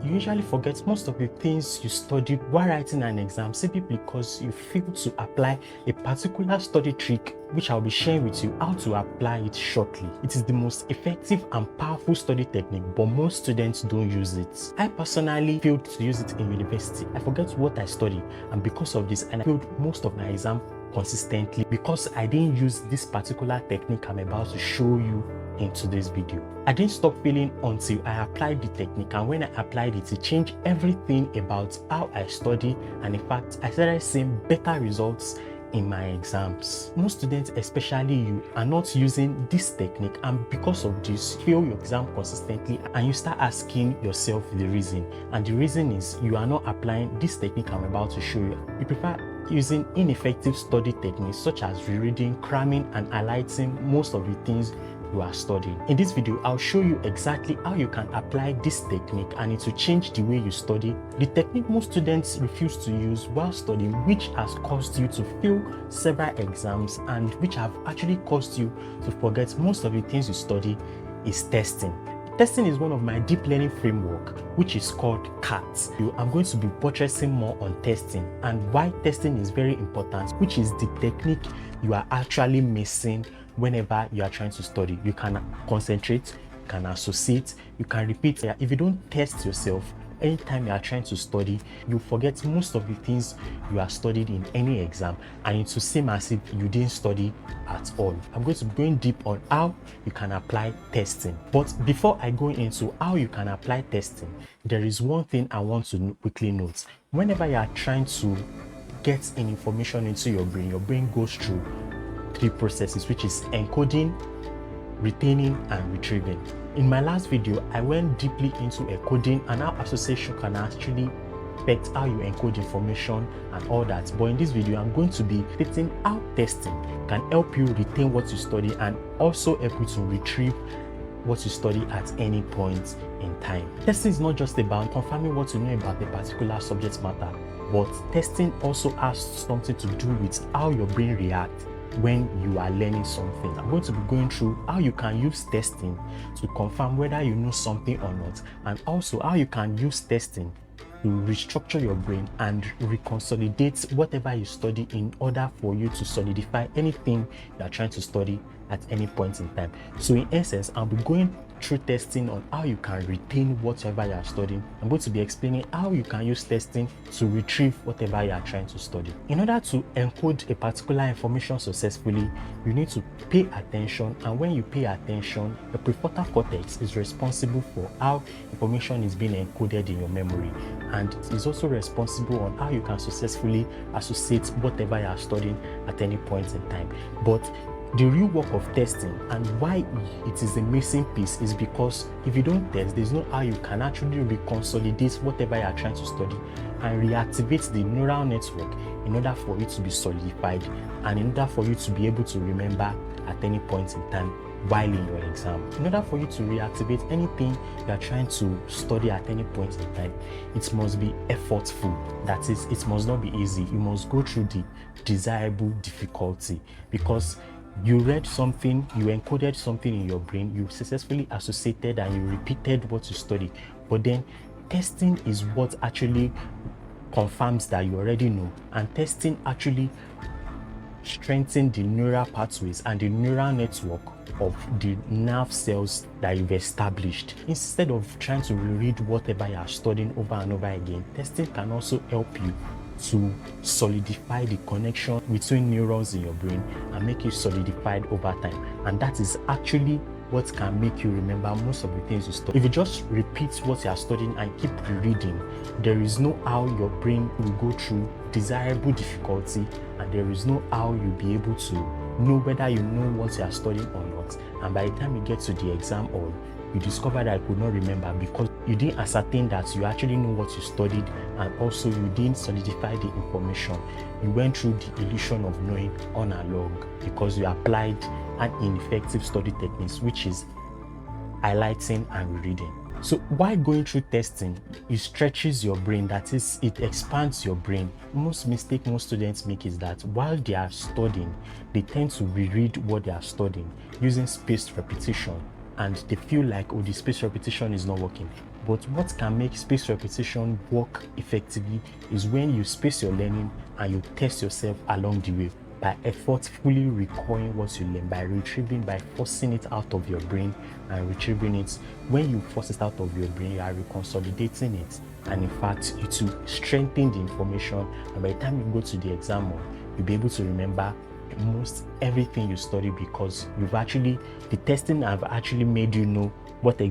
You usually forget most of the things you studied while writing an exam simply because you failed to apply a particular study trick, which I'll be sharing with you how to apply it shortly. It is the most effective and powerful study technique, but most students don't use it. I personally failed to use it in university. I forget what I studied, and because of this, I failed most of my exam consistently because I didn't use this particular technique I'm about to show you in today's video. I didn't stop failing until I applied the technique, and when I applied it, it changed everything about how I study, and in fact, I started seeing better results in my exams. Most students, especially you, are not using this technique, and because of this, fail your exam consistently, and you start asking yourself the reason. And the reason is you are not applying this technique I'm about to show you. You prefer using ineffective study techniques such as rereading, cramming, and highlighting most of the things you are studying. In this video, I'll show you exactly how you can apply this technique, and it will change the way you study. The technique most students refuse to use while studying, which has caused you to fail several exams and which have actually caused you to forget most of the things you study, is testing. Testing is one of my deep learning framework, which is called CAT. I'm going to be buttressing more on testing and why testing is very important, which is the technique you are actually missing whenever you are trying to study. You can concentrate, you can associate, you can repeat. If you don't test yourself, anytime you are trying to study, you forget most of the things you are studied in any exam, and it will seem as if you didn't study at all. I'm going to be going deep on how you can apply testing. But before I go into how you can apply testing, there is one thing I want to quickly note. Whenever you are trying to get an information into your brain goes through three processes, which is encoding, retaining, and retrieving. In my last video, I went deeply into encoding and how association can actually affect how you encode information and all that. But in this video, I'm going to be stating how testing can help you retain what you study and also help you to retrieve what you study at any point in time. Testing is not just about confirming what you know about a particular subject matter, but testing also has something to do with how your brain reacts when you are learning something. I'm going to be going through how you can use testing to confirm whether you know something or not, and also how you can use testing to restructure your brain and reconsolidate whatever you study in order for you to solidify anything you are trying to study at any point in time. So in essence, I'll be going through testing on how you can retain whatever you are studying. I'm going to be explaining how you can use testing to retrieve whatever you are trying to study. In order to encode a particular information successfully, you need to pay attention, and when you pay attention, the prefrontal cortex is responsible for how information is being encoded in your memory, and is also responsible on how you can successfully associate whatever you are studying at any point in time. But the real work of testing and why it is a missing piece is because if you don't test, there's no how you can actually reconsolidate whatever you are trying to study and reactivate the neural network in order for it to be solidified and in order for you to be able to remember at any point in time while in your exam. In order for you to reactivate anything you are trying to study at any point in time, it must be effortful. That is, it must not be easy. You must go through the desirable difficulty, because you read something, you encoded something in your brain, you successfully associated and you repeated what you studied. But then testing is what actually confirms that you already know, and testing actually strengthens the neural pathways and the neural network of the nerve cells that you've established. Instead of trying to reread whatever you are studying over and over again, testing can also help you to solidify the connection between neurons in your brain and make it solidified over time. And that is actually what can make you remember most of the things you study. If you just repeat what you are studying and keep rereading, there is no how your brain will go through desirable difficulty, and there is no how you'll be able to know whether you know what you are studying or not. And by the time you get to the exam hall, you discover that you could not remember because you didn't ascertain that you actually know what you studied, and also you didn't solidify the information. You went through the illusion of knowing on a log because you applied an ineffective study techniques, which is highlighting and reading. So while going through testing, it stretches your brain, that is, it expands your brain. Most mistake most students make is that while they are studying, they tend to reread what they are studying using spaced repetition, and they feel like, oh, the spaced repetition is not working. But what can make spaced repetition work effectively is when you space your learning and you test yourself along the way by effortfully recalling what you learn, by retrieving, by forcing it out of your brain and retrieving it. When you force it out of your brain, you are reconsolidating it, and in fact it will strengthen the information, and by the time you go to the exam hall, you'll be able to remember most everything you study, because the testing have actually made you know what you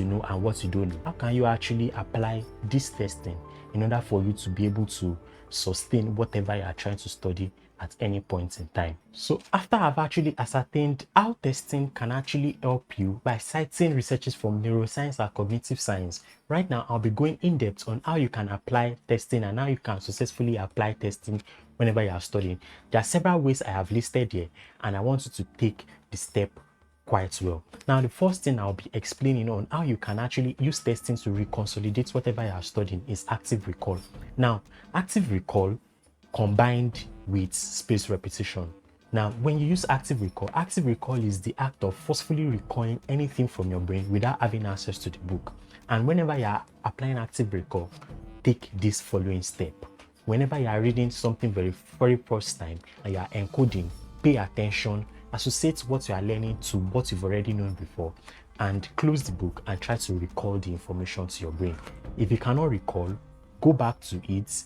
know and what you don't know. How can you actually apply this testing in order for you to be able to sustain whatever you are trying to study at any point in time? So after I've actually ascertained how testing can actually help you by citing researches from neuroscience and cognitive science, right now I'll be going in depth on how you can apply testing and how you can successfully apply testing whenever you are studying. There are several ways I have listed here, and I want you to take the step quite well. Now, the first thing I'll be explaining on how you can actually use testing to reconsolidate whatever you are studying is active recall. Now, active recall combined with spaced repetition. Now, when you use active recall is the act of forcefully recalling anything from your brain without having access to the book. And whenever you are applying active recall, take this following step. Whenever you are reading something very first time and you are encoding, pay attention, associate what you are learning to what you've already known before, and close the book and try to recall the information to your brain. If you cannot recall, go back to it,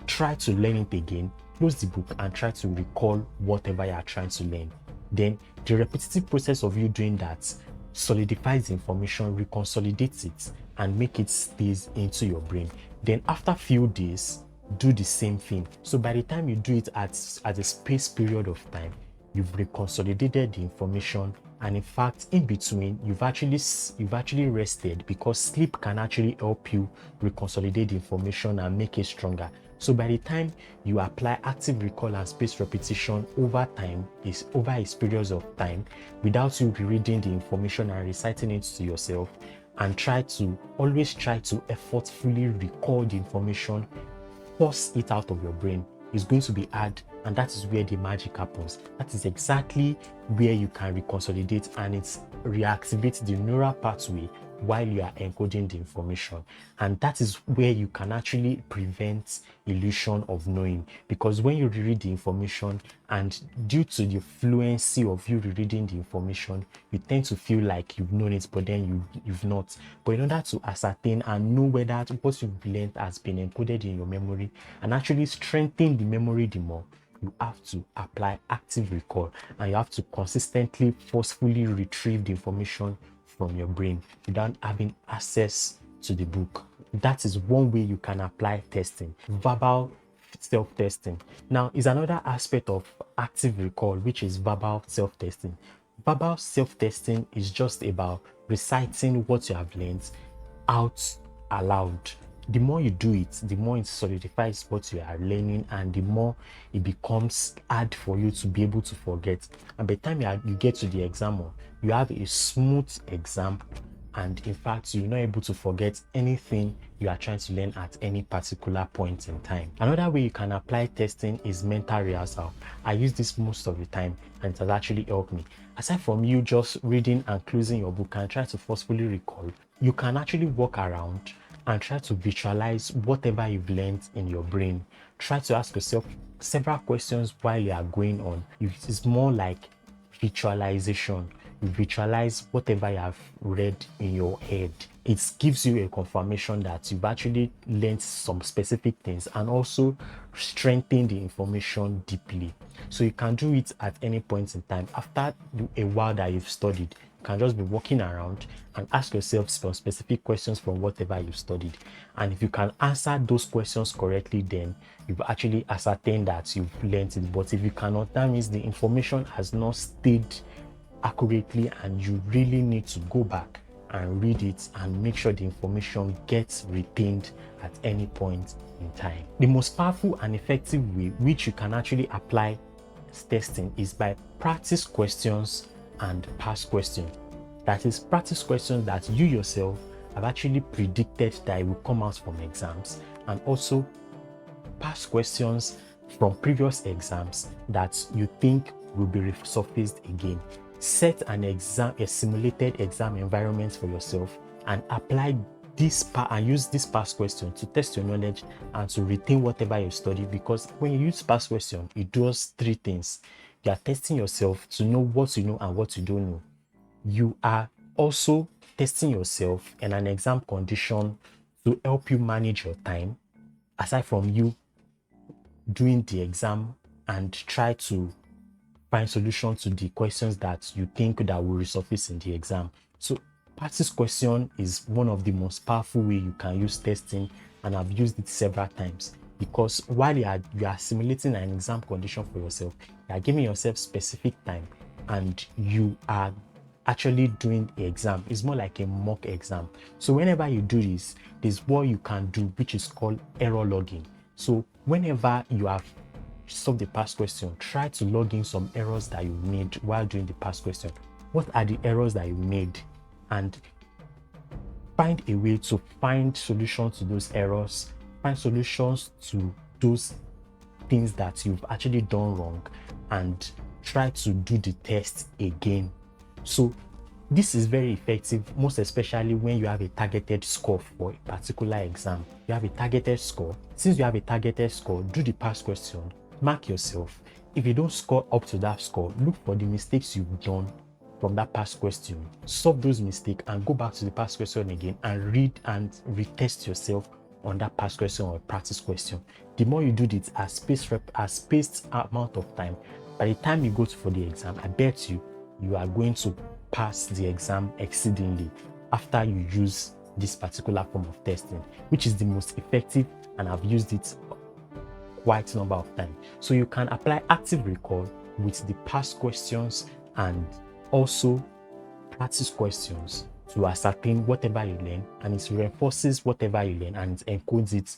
try to learn it again, close the book and try to recall whatever you are trying to learn. Then the repetitive process of you doing that solidifies the information, reconsolidates it, and make it stays into your brain. Then after a few days, do the same thing. So by the time you do it at a spaced period of time, you've reconsolidated the information, and in fact in between you've actually rested, because sleep can actually help you reconsolidate the information and make it stronger. So by the time you apply active recall and spaced repetition over a period of time, without you rereading the information and reciting it to yourself, and always try to effortfully recall the information, force it out of your brain, is going to be hard, and that is where the magic happens. That is exactly where you can reconsolidate, and it reactivates the neural pathway while you are encoding the information. And that is where you can actually prevent illusion of knowing, because when you reread the information, and due to the fluency of you rereading the information, you tend to feel like you've known it, but then you've not. But in order to ascertain and know whether what you've learned has been encoded in your memory and actually strengthen the memory the more, you have to apply active recall, and you have to consistently, forcefully retrieve the information from your brain without having access to the book. That is one way you can apply testing. Verbal self-testing now is another aspect of active recall, which is verbal self-testing. Verbal self-testing is just about reciting what you have learned out aloud. The more you do it, the more it solidifies what you are learning, and the more it becomes hard for you to be able to forget. And by the time you get to the exam, you have a smooth exam, and in fact you're not able to forget anything you are trying to learn at any particular point in time. Another way you can apply testing is mental rehearsal. I use this most of the time, and it has actually helped me. Aside from you just reading and closing your book and try to forcefully recall, you can actually walk around and try to visualize whatever you've learned in your brain. Try to ask yourself several questions while you are going on. It's more like visualization. You visualize whatever you have read in your head. It gives you a confirmation that you've actually learned some specific things, and also strengthen the information deeply. So you can do it at any point in time. After a while that you've studied, can just be walking around and ask yourself some specific questions from whatever you've studied. And if you can answer those questions correctly, then you've actually ascertained that you've learned it. But if you cannot, that means the information has not stayed accurately, and you really need to go back and read it and make sure the information gets retained at any point in time. The most powerful and effective way which you can actually apply testing is by practice questions and past questions. That is, practice questions that you yourself have actually predicted that it will come out from exams, and also past questions from previous exams that you think will be resurfaced again. Set a simulated exam environment for yourself and apply this part and use this past question to test your knowledge and to retain whatever you study, because when you use past question, it does three things. You are testing yourself to know what you know and what you don't know. You are also testing yourself in an exam condition to help you manage your time, aside from you doing the exam and try to find solutions to the questions that you think that will resurface in the exam. So practice question is one of the most powerful way you can use testing, and I've used it several times, because while you are simulating an exam condition for yourself, you are giving yourself specific time and you are actually doing the exam. It's more like a mock exam. So whenever you do this, there's what you can do, which is called error logging. So whenever you have solved the past question, try to log in some errors that you made while doing the past question. What are the errors that you made? And find a way to find solutions to those errors, find solutions to those things that you've actually done wrong, and try to do the test again. So this is very effective, most especially when you have a targeted score for a particular exam. You have a targeted score. Since you have a targeted score, do the past question, mark yourself. If you don't score up to that score, look for the mistakes you've done from that past question, solve those mistakes, and go back to the past question again and read and retest yourself on that past question or practice question. The more you do this as spaced amount of time, by the time you go for the exam, I bet you are going to pass the exam exceedingly after you use this particular form of testing, which is the most effective, and I've used it quite a number of times. So you can apply active recall with the past questions and also practice questions to ascertain whatever you learn, and it reinforces whatever you learn and it encodes it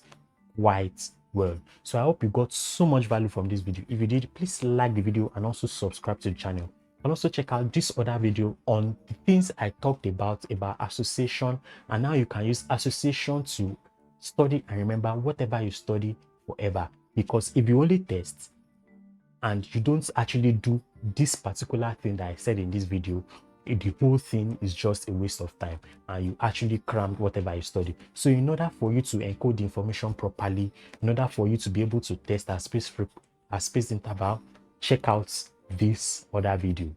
quite well. So I hope you got so much value from this video. If you did, please like the video and also subscribe to the channel. And also check out this other video on the things I talked about association, and how you can use association to study and remember whatever you study forever. Because if you only test and you don't actually do this particular thing that I said in this video, the whole thing is just a waste of time and you actually crammed whatever you study. So in order for you to encode the information properly, in order for you to be able to test at spaced interval, check out this other video.